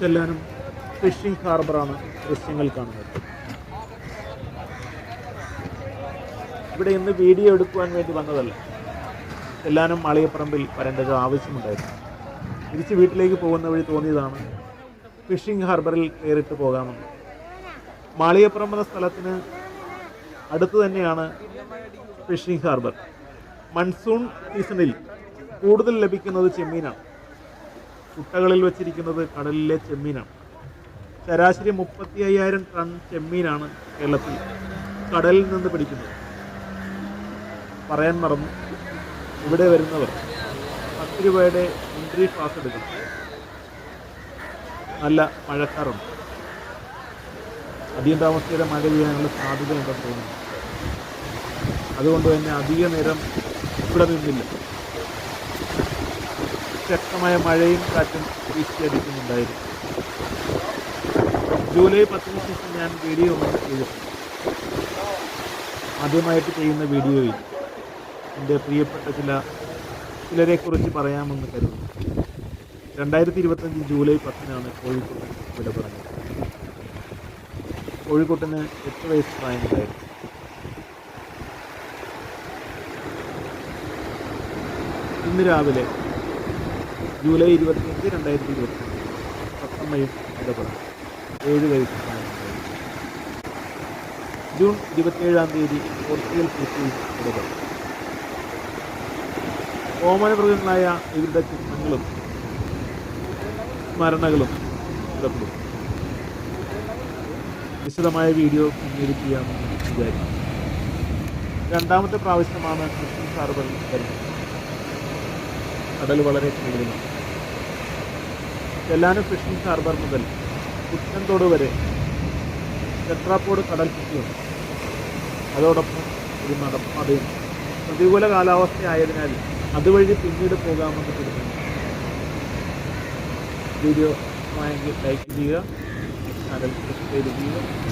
ചെല്ലാനും phishing ഹാർബറാണ് ദൃശ്യങ്ങൾ കാണുന്നത്. ഇവിടെ ഇന്ന് വീഡിയോ എടുക്കുവാൻ വേണ്ടി വന്നതല്ല. ചെല്ലാനും മാളികപ്പറമ്പിൽ വരേണ്ടത് ആവശ്യമുണ്ടായിരുന്നു. തിരിച്ച് വീട്ടിലേക്ക് പോകുന്ന വഴി തോന്നിയതാണ് ഫിഷിംഗ് ഹാർബറിൽ കയറിയിട്ട് പോകാമെന്ന്. മാളികപ്പറമ്പ് എന്ന സ്ഥലത്തിന് അടുത്ത് തന്നെയാണ് ഫിഷിംഗ് ഹാർബർ. മൺസൂൺ സീസണിൽ കൂടുതൽ ലഭിക്കുന്നത് ചെമ്മീനാണ്. കുട്ടകളിൽ വച്ചിരിക്കുന്നത് കടലിലെ ചെമ്മീനാണ്. ശരാശരി 35,000 ടൺ ചെമ്മീനാണ് കേരളത്തിൽ കടലിൽ നിന്ന് പിടിക്കുന്നത്. പറയാൻ മറന്നു, ഇവിടെ വരുന്നവർ 10 രൂപയുടെ എൻട്രി പാസ് എടുക്കണം. നല്ല മഴക്കാറുണ്ട്. അധികം താമസിയാതെ മഴ പെയ്യാനുള്ള സാധ്യതയുണ്ടെന്ന് തോന്നുന്നു. അതുകൊണ്ട് തന്നെ അധിക നേരം ഇവിടെ നിന്നില്ല. ശക്തമായ മഴയും കാറ്റും വീശിയടിക്കുന്നുണ്ടായിരുന്നു. ജൂലൈ 10 ശേഷം ഞാൻ വീഡിയോ ഒന്നും ചെയ്തിട്ടുണ്ട്. ആദ്യമായിട്ട് ചെയ്യുന്ന വീഡിയോയിൽ എൻ്റെ പ്രിയപ്പെട്ട ചിലരെക്കുറിച്ച് പറയാമെന്ന് കരുതുന്നു. 2025 ജൂലൈ 10 കോഴിക്കോട് വിട പറഞ്ഞത്. കോഴിക്കോട്ടിന് 8 വയസ്സ് പ്രായമുണ്ടായിരുന്നു. ഇന്ന് രാവിലെ ജൂലൈ 25, 2025 പത്തമ്മയും വിട പറഞ്ഞു. 7 വയസ്സ് പ്രായമുണ്ടായിരുന്നു. ജൂൺ 27 പോർച്ചുഗൽ കൃഷിയും വിട പറഞ്ഞു. ഓമന മൃഗങ്ങളായ ഇവരുടെ ചിത്രങ്ങളും സ്മരണകളും ഇടപെടും. വിശദമായ വീഡിയോ പിന്നീട് ചെയ്യാമെന്ന് വിചാരിക്കും. രണ്ടാമത്തെ പ്രാവശ്യമാണ് ഫിഷിംഗ് ഹാർബറിൽ വരുന്നത്. കടൽ വളരെ കൂടുതലാണ്. ചെല്ലാനം ഫിഷിംഗ് ഹാർബർ മുതൽ കുട്ടൻതോട് വരെ ടെട്രാപോഡ് കടൽ ചുറ്റിയുണ്ട്. അതോടൊപ്പം ഒരു നടപ്പാതയും. പ്രതികൂല കാലാവസ്ഥയായതിനാൽ അതുവഴി പിന്നീട് പോകാമെന്ന് കരുതുന്നു. വീഡിയോ ഇഷ്ടമായെങ്കിൽ ലൈക്ക് ചെയ്യുക, ചാനൽ സബ്സ്ക്രൈബ് ചെയ്യുക.